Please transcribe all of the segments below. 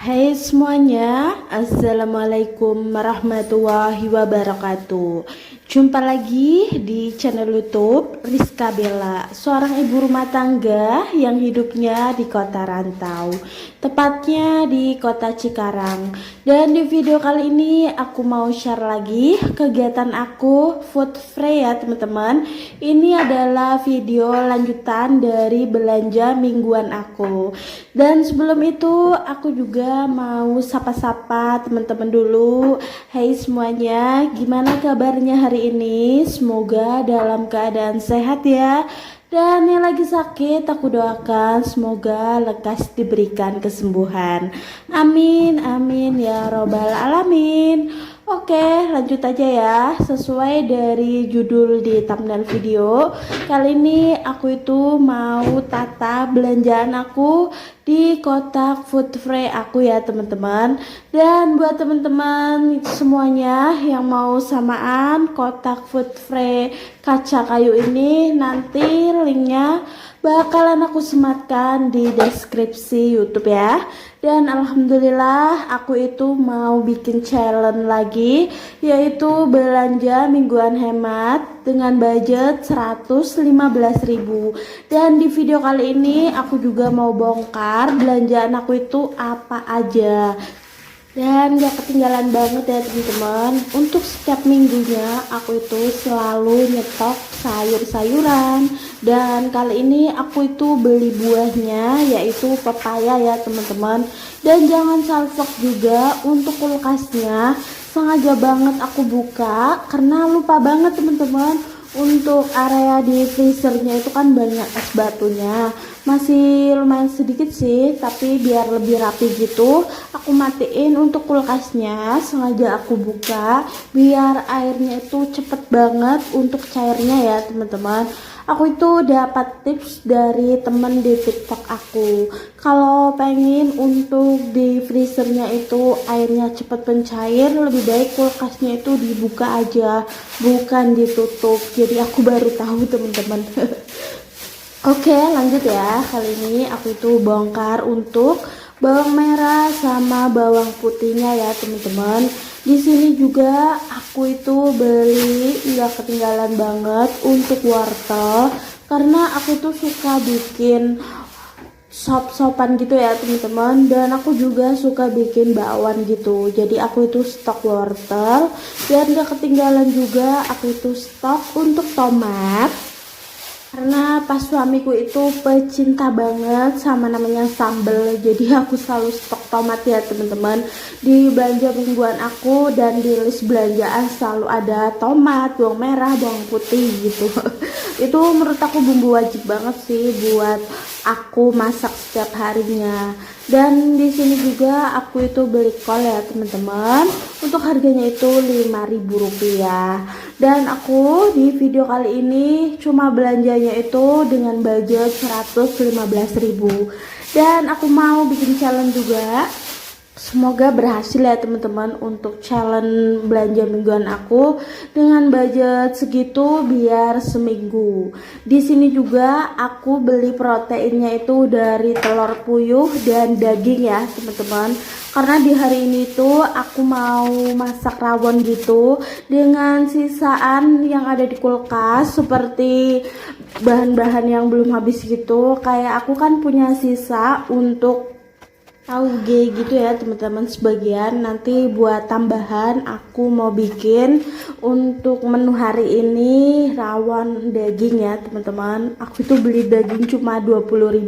Hai semuanya, Assalamualaikum warahmatullahi wabarakatuh. Jumpa lagi di channel YouTube Rizka Bella, seorang ibu rumah tangga yang hidupnya di kota rantau, tepatnya di kota Cikarang. Dan di video kali ini aku mau share lagi kegiatan aku food free ya teman-teman. Ini adalah video lanjutan dari belanja mingguan aku. Dan sebelum itu aku juga mau sapa-sapa teman-teman dulu. Hai semuanya, gimana kabarnya hari ini? Semoga dalam keadaan sehat ya. Dan yang lagi sakit aku doakan semoga lekas diberikan kesembuhan. Amin amin ya robbal alamin. Oke, lanjut aja ya. Sesuai dari judul di thumbnail video, kali ini aku itu mau tata belanjaan aku di kotak food free aku ya teman-teman. Dan buat teman-teman semuanya yang mau samaan kotak food free kaca kayu ini, nanti linknya bakalan aku sematkan di deskripsi YouTube ya. Dan alhamdulillah aku itu mau bikin challenge lagi, yaitu belanja mingguan hemat dengan budget 115.000. Dan di video kali ini aku juga mau bongkar belanjaan aku itu apa aja. Dan gak ketinggalan banget ya teman-teman, untuk setiap minggunya aku itu selalu nyetok sayur-sayuran. Dan kali ini aku itu beli buahnya yaitu pepaya ya teman-teman. Dan jangan salfok juga, untuk kulkasnya sengaja banget aku buka karena lupa banget teman-teman. Untuk area di freezernya itu kan banyak es batunya, masih lumayan sedikit sih, tapi biar lebih rapi gitu aku matiin. Untuk kulkasnya sengaja aku buka biar airnya itu cepet banget untuk cairnya ya teman-teman. Aku itu dapat tips dari temen di TikTok aku, kalau pengen untuk di freezernya itu airnya cepat mencair, lebih baik kulkasnya itu dibuka aja, bukan ditutup. Jadi aku baru tahu teman-teman. Oke, lanjut ya. Kali ini aku itu bongkar untuk bawang merah sama bawang putihnya ya teman-teman. Di sini juga aku itu beli nggak ketinggalan banget untuk wortel, karena aku tuh suka bikin sop-sopan gitu ya teman-teman, dan aku juga suka bikin bakwan gitu. Jadi aku itu stok wortel, dan gak ketinggalan juga aku itu stok untuk tomat, karena pas suamiku itu pecinta banget sama namanya sambel. Jadi aku selalu stok tomat ya teman-teman. Di belanja mingguan aku dan di list belanjaan selalu ada tomat, bawang merah, bawang putih gitu. Itu menurut aku bumbu wajib banget sih buat aku masak setiap harinya. Dan di sini juga aku itu beli kol ya teman-teman, untuk harganya itu Rp5.000. Dan aku di video kali ini cuma belanjanya itu dengan budget 115.000. Dan aku mau bikin challenge juga. Semoga berhasil ya teman-teman untuk challenge belanja mingguan aku dengan budget segitu biar seminggu. Di sini juga aku beli proteinnya itu dari telur puyuh dan daging ya teman-teman. Karena di hari ini tuh aku mau masak rawon gitu dengan sisaan yang ada di kulkas, seperti bahan-bahan yang belum habis gitu. Kayak aku kan punya sisa untuk tauge gitu ya teman-teman, sebagian nanti buat tambahan aku mau bikin untuk menu hari ini rawon daging ya teman-teman. Aku itu beli daging cuma 20.000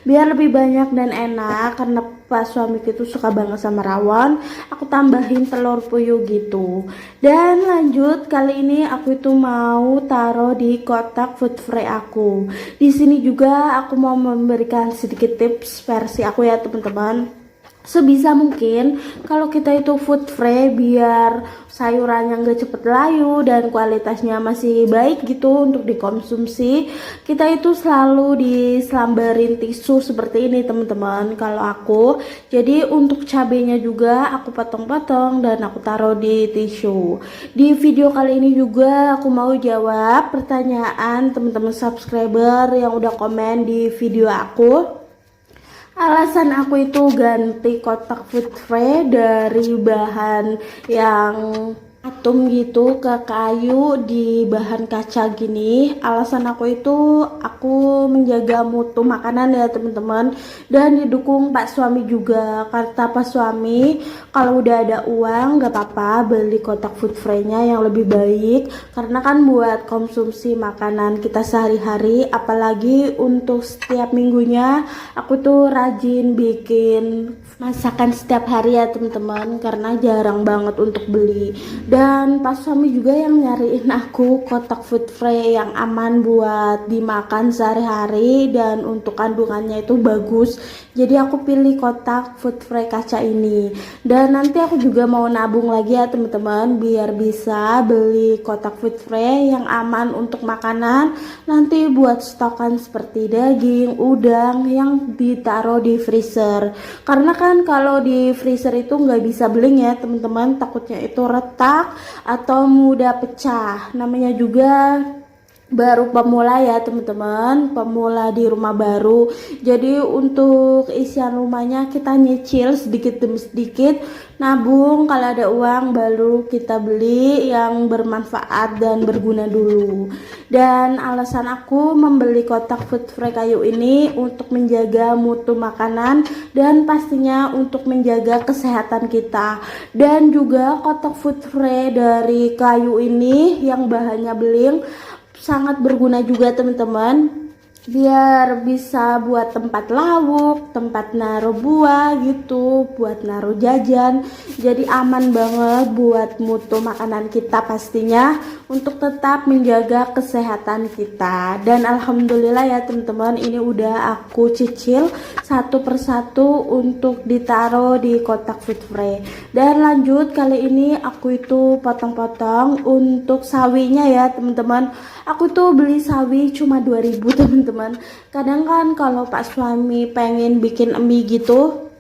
biar lebih banyak dan enak, karena pas suamiku itu suka banget sama rawon. Aku tambahin telur puyuh gitu. Dan lanjut, kali ini aku itu mau taruh di kotak food free aku. Di sini juga aku mau memberikan sedikit tips versi aku ya teman-teman. Sebisa mungkin kalau kita itu food free, biar sayurannya nggak cepet layu dan kualitasnya masih baik gitu untuk dikonsumsi, kita itu selalu diselambarin tisu seperti ini teman-teman kalau aku. Jadi untuk cabenya juga aku potong-potong dan aku taruh di tisu. Di video kali ini juga aku mau jawab pertanyaan teman-teman subscriber yang udah komen di video aku. Alasan aku itu ganti kotak food tray dari bahan yang atom gitu ke kayu di bahan kaca gini. Alasan aku itu aku menjaga mutu makanan ya teman-teman, dan didukung Pak Suami juga. Kata Pak Suami kalau udah ada uang gak apa-apa beli kotak food tray-nya yang lebih baik, karena kan buat konsumsi makanan kita sehari-hari, apalagi untuk setiap minggunya aku tuh rajin bikin masakan setiap hari ya teman-teman, karena jarang banget untuk beli. Dan pas suami juga yang nyariin aku kotak food tray yang aman buat dimakan sehari-hari dan untuk kandungannya itu bagus, jadi aku pilih kotak food tray kaca ini. Dan nanti aku juga mau nabung lagi ya teman-teman, biar bisa beli kotak food tray yang aman untuk makanan nanti buat stokan seperti daging, udang yang ditaruh di freezer. Karena kan kalau di freezer itu nggak bisa beling ya teman-teman, takutnya itu retak atau mudah pecah. Namanya juga baru pemula ya teman-teman, pemula di rumah baru, jadi untuk isian rumahnya kita nyicil sedikit demi sedikit, nabung, kalau ada uang baru kita beli yang bermanfaat dan berguna dulu. Dan alasan aku membeli kotak food tray kayu ini untuk menjaga mutu makanan dan pastinya untuk menjaga kesehatan kita. Dan juga kotak food tray dari kayu ini yang bahannya beling sangat berguna juga teman-teman, biar bisa buat tempat lauk, tempat naruh buah gitu, buat naruh jajan. Jadi aman banget buat mutu makanan kita pastinya, untuk tetap menjaga kesehatan kita. Dan alhamdulillah ya teman-teman, ini udah aku cicil satu persatu untuk ditaruh di kotak food tray. Dan lanjut, kali ini aku itu potong-potong untuk sawinya ya teman-teman. Aku tuh beli sawi cuma 2000 teman-teman. Kadang kan kalau Pak Suami pengen bikin mie gitu,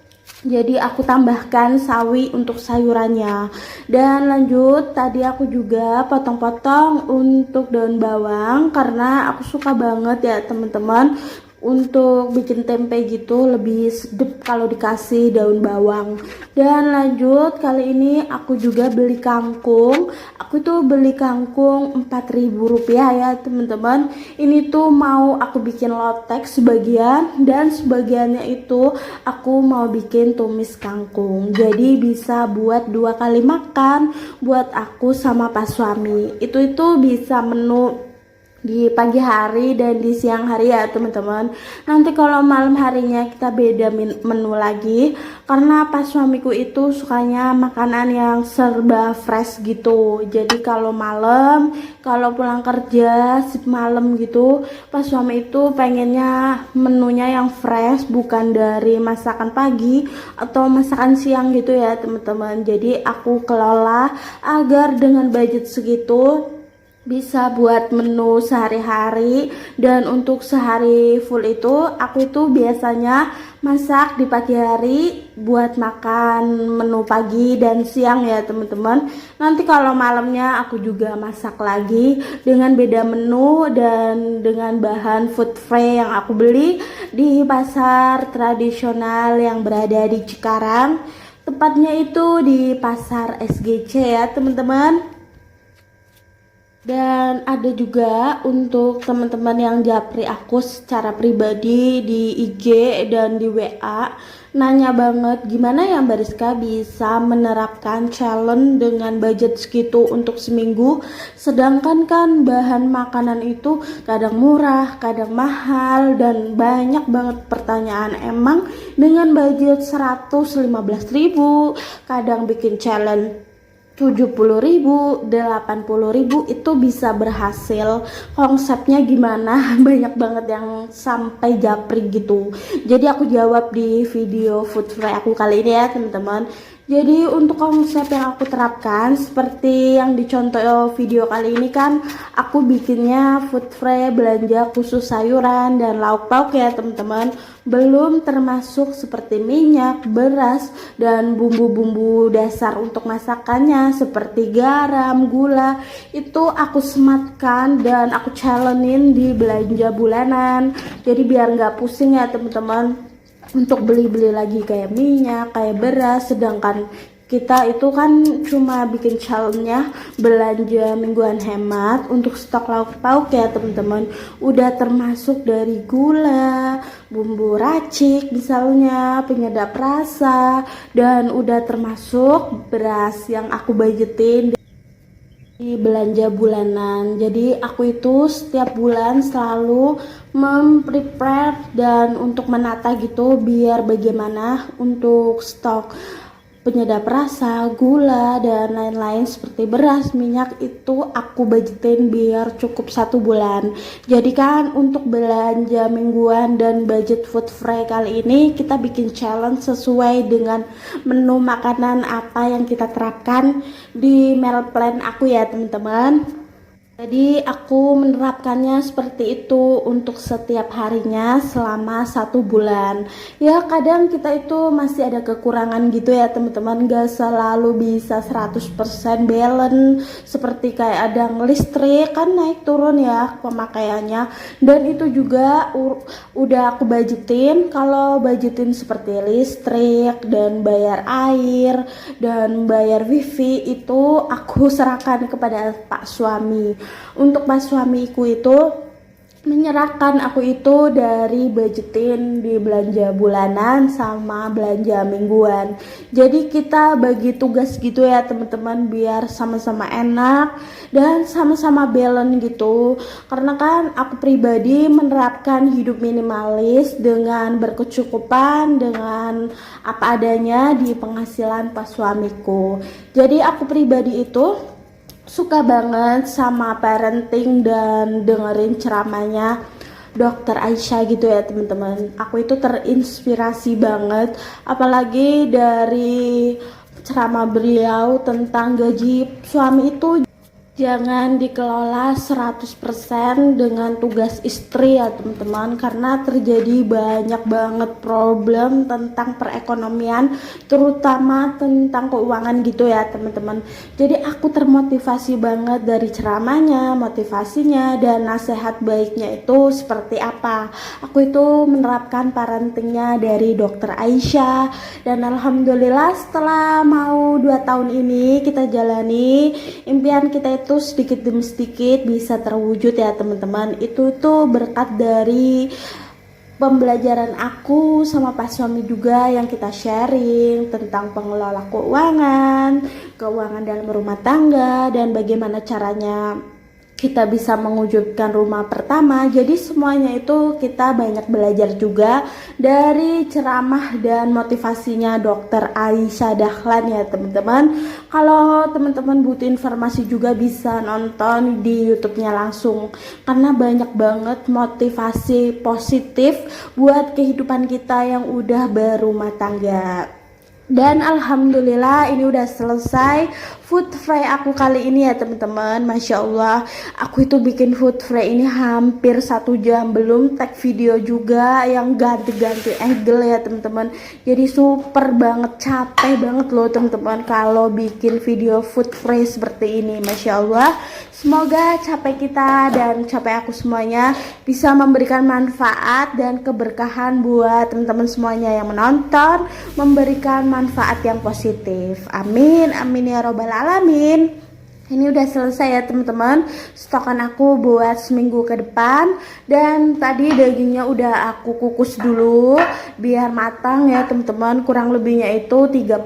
jadi aku tambahkan sawi untuk sayurannya. Dan lanjut, tadi aku juga potong-potong untuk daun bawang, karena aku suka banget ya teman-teman untuk bikin tempe gitu, lebih sedap kalau dikasih daun bawang. Dan lanjut, kali ini aku juga beli kangkung. Aku tuh beli kangkung Rp4.000 ya teman-teman. Ini tuh mau aku bikin lotek sebagian, dan sebagiannya itu aku mau bikin tumis kangkung, jadi bisa buat 2 kali makan buat aku sama Pak Suami. Itu bisa menu di pagi hari dan di siang hari ya teman-teman. Nanti kalau malam harinya kita beda menu lagi, karena pas suamiku itu sukanya makanan yang serba fresh gitu. Jadi kalau malam, kalau pulang kerja sip malam gitu, pas suami itu pengennya menunya yang fresh, bukan dari masakan pagi atau masakan siang gitu ya teman-teman. Jadi aku kelola agar dengan budget segitu bisa buat menu sehari-hari. Dan untuk sehari full itu aku itu biasanya masak di pagi hari buat makan menu pagi dan siang ya teman-teman. Nanti kalau malamnya aku juga masak lagi dengan beda menu dan dengan bahan food tray yang aku beli di pasar tradisional yang berada di Cikarang, tepatnya itu di pasar SGC ya teman-teman. Dan ada juga untuk teman-teman yang japri aku secara pribadi di IG dan di WA, nanya banget gimana ya Mbak Rizka bisa menerapkan challenge dengan budget segitu untuk seminggu, sedangkan kan bahan makanan itu kadang murah, kadang mahal, dan banyak banget pertanyaan. Emang dengan budget 115.000 kadang bikin challenge 70.000, 80.000 itu bisa berhasil? Konsepnya gimana? Banyak banget yang sampai japri gitu. Jadi aku jawab di video food tray aku kali ini ya teman-teman. Jadi untuk konsep yang aku terapkan seperti yang dicontoh video kali ini kan, aku bikinnya food tray belanja khusus sayuran dan lauk pauk ya teman-teman. Belum termasuk seperti minyak, beras, dan bumbu-bumbu dasar untuk masakannya seperti garam, gula. Itu aku sematkan dan aku challengein di belanja bulanan. Jadi biar nggak pusing ya teman-teman. untuk beli-beli lagi kayak minyak, kayak beras, sedangkan kita itu kan cuma bikin challenge-nya belanja mingguan hemat untuk stok lauk pauk ya teman-teman. Udah termasuk dari gula, bumbu racik misalnya, penyedap rasa, dan udah termasuk beras yang aku budgetin di belanja bulanan. Jadi aku itu setiap bulan selalu memprepare dan untuk menata gitu biar bagaimana untuk stok penyedap rasa, gula, dan lain-lain seperti beras, minyak itu aku budgetin biar cukup 1 bulan. Jadi kan untuk belanja mingguan dan budget food free kali ini kita bikin challenge sesuai dengan menu makanan apa yang kita terapkan di meal plan aku ya teman-teman. Jadi aku menerapkannya seperti itu untuk setiap harinya selama 1 bulan. Ya kadang kita itu masih ada kekurangan gitu ya teman-teman, gak selalu bisa 100% balance, seperti kayak ada listrik kan naik turun ya pemakaiannya, dan itu juga udah aku budgetin. Kalau budgetin seperti listrik dan bayar air dan bayar wifi itu aku serahkan kepada pak suami. Untuk pas suamiku itu menyerahkan aku itu dari budgetin di belanja bulanan sama belanja mingguan. Jadi kita bagi tugas gitu ya teman-teman biar sama-sama enak dan sama-sama balance gitu. Karena kan aku pribadi menerapkan hidup minimalis dengan berkecukupan dengan apa adanya di penghasilan pas suamiku. Jadi aku pribadi itu suka banget sama parenting dan dengerin ceramahnya Dokter Aisyah gitu ya teman-teman. Aku itu terinspirasi banget, apalagi dari ceramah beliau tentang gaji suami itu jangan dikelola 100% dengan tugas istri ya teman-teman, karena terjadi banyak banget problem tentang perekonomian, terutama tentang keuangan gitu ya teman-teman. Jadi aku termotivasi banget dari ceramahnya, motivasinya, dan nasihat baiknya itu seperti apa. Aku itu menerapkan parentingnya dari Dokter Aisyah, dan alhamdulillah setelah mau 2 tahun ini kita jalani, impian kita itu sedikit demi sedikit bisa terwujud ya teman-teman. Itu tuh berkat dari pembelajaran aku sama pas suami juga yang kita sharing tentang pengelola keuangan, keuangan dalam rumah tangga, dan bagaimana caranya kita bisa mewujudkan rumah pertama. Jadi semuanya itu kita banyak belajar juga dari ceramah dan motivasinya Dokter Aisyah Dahlan ya teman-teman. Kalau teman-teman butuh informasi juga bisa nonton di YouTube-nya langsung, karena banyak banget motivasi positif buat kehidupan kita yang udah berumah tangga. Dan alhamdulillah ini udah selesai food fry aku kali ini ya teman-teman. Masya Allah, aku itu bikin food fry ini hampir 1 jam, belum tag video juga yang ganti-ganti angle ya teman-teman. Jadi super banget, capek banget loh teman-teman kalau bikin video food fry seperti ini. Masya Allah, semoga capek kita dan capek aku semuanya bisa memberikan manfaat dan keberkahan buat teman-teman semuanya yang menonton, memberikan manfaat yang positif. Amin, amin ya robbal alamin. Ini udah selesai ya teman-teman, stokan aku buat seminggu ke depan. Dan tadi dagingnya udah aku kukus dulu biar matang ya teman-teman, kurang lebihnya itu 35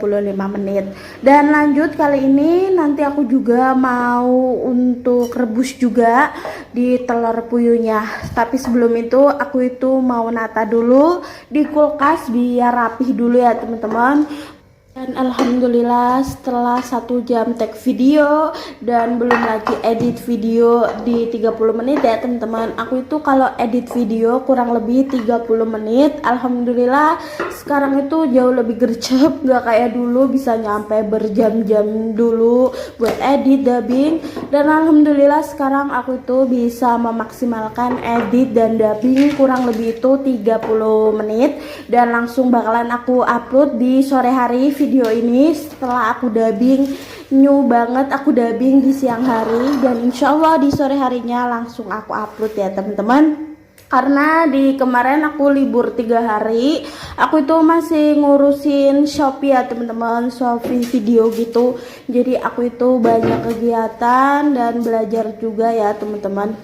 menit. Dan lanjut kali ini nanti aku juga mau untuk rebus juga di telur puyuhnya. Tapi sebelum itu aku itu mau nata dulu di kulkas biar rapih dulu ya teman-teman. Dan alhamdulillah setelah 1 jam tag video dan belum lagi edit video di 30 menit ya teman-teman. Aku itu kalau edit video kurang lebih 30 menit. Alhamdulillah sekarang itu jauh lebih gercep, gak kayak dulu bisa nyampe berjam-jam dulu buat edit dubbing. Dan alhamdulillah sekarang aku itu bisa memaksimalkan edit dan dubbing kurang lebih itu 30 menit. Dan langsung bakalan aku upload di sore hari video ini setelah aku dubbing. New banget aku dubbing di siang hari, dan insya Allah di sore harinya langsung aku upload ya teman-teman. karena di kemarin aku libur 3 hari, aku itu masih ngurusin Shopee ya teman-teman, Shopee video gitu. Jadi aku itu banyak kegiatan dan belajar juga ya teman-teman,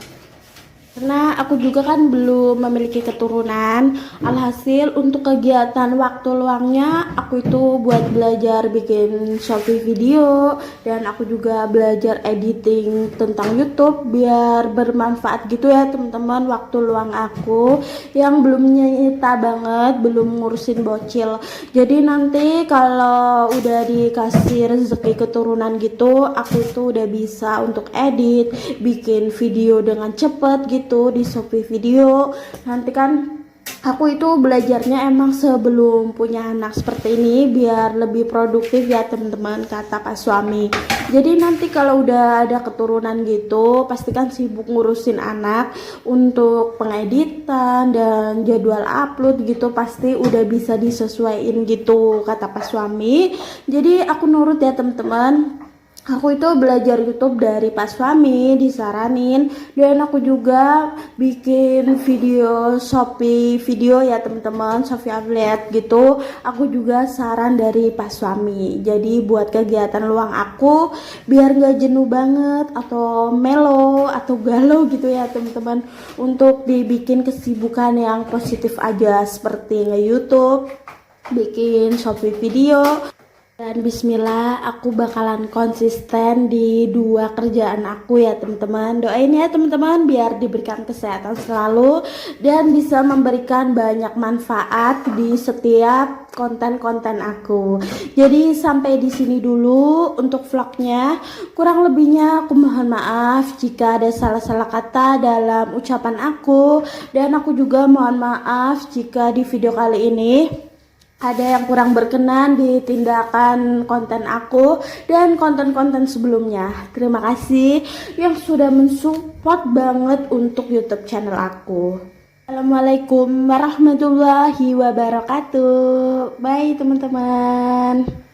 karena aku juga kan belum memiliki keturunan. Alhasil untuk kegiatan waktu luangnya aku itu buat belajar bikin Shopee video, dan aku juga belajar editing tentang YouTube biar bermanfaat gitu ya teman-teman waktu luang aku yang belum nyita banget, belum ngurusin bocil. Jadi nanti kalau udah dikasih rezeki keturunan gitu, aku itu udah bisa untuk edit, bikin video dengan cepet gitu di Shopee video. Nanti kan aku itu belajarnya emang sebelum punya anak seperti ini biar lebih produktif ya teman-teman, kata Pak suami. Jadi nanti kalau udah ada keturunan gitu pastikan sibuk ngurusin anak, untuk pengeditan dan jadwal upload gitu pasti udah bisa disesuaikan gitu, kata Pak suami. Jadi aku nurut ya teman-teman. Aku itu belajar YouTube dari Pak suami, disaranin, dan aku juga bikin video Shopee video ya teman-teman, Shopee affiliate gitu. Aku juga saran dari Pak suami. Jadi buat kegiatan luang aku biar gak jenuh banget atau melo atau galau gitu ya teman-teman, untuk dibikin kesibukan yang positif aja seperti nge-YouTube, bikin Shopee video. Dan bismillah aku bakalan konsisten di 2 kerjaan aku ya teman-teman. Doain ya teman-teman biar diberikan kesehatan selalu dan bisa memberikan banyak manfaat di setiap konten-konten aku. Jadi sampai di sini dulu untuk vlognya. Kurang lebihnya aku mohon maaf jika ada salah-salah kata dalam ucapan aku, dan aku juga mohon maaf jika di video kali ini ada yang kurang berkenan di tindakan konten aku dan konten-konten sebelumnya. Terima kasih yang sudah mensupport banget untuk YouTube channel aku. Assalamualaikum warahmatullahi wabarakatuh. Bye teman-teman.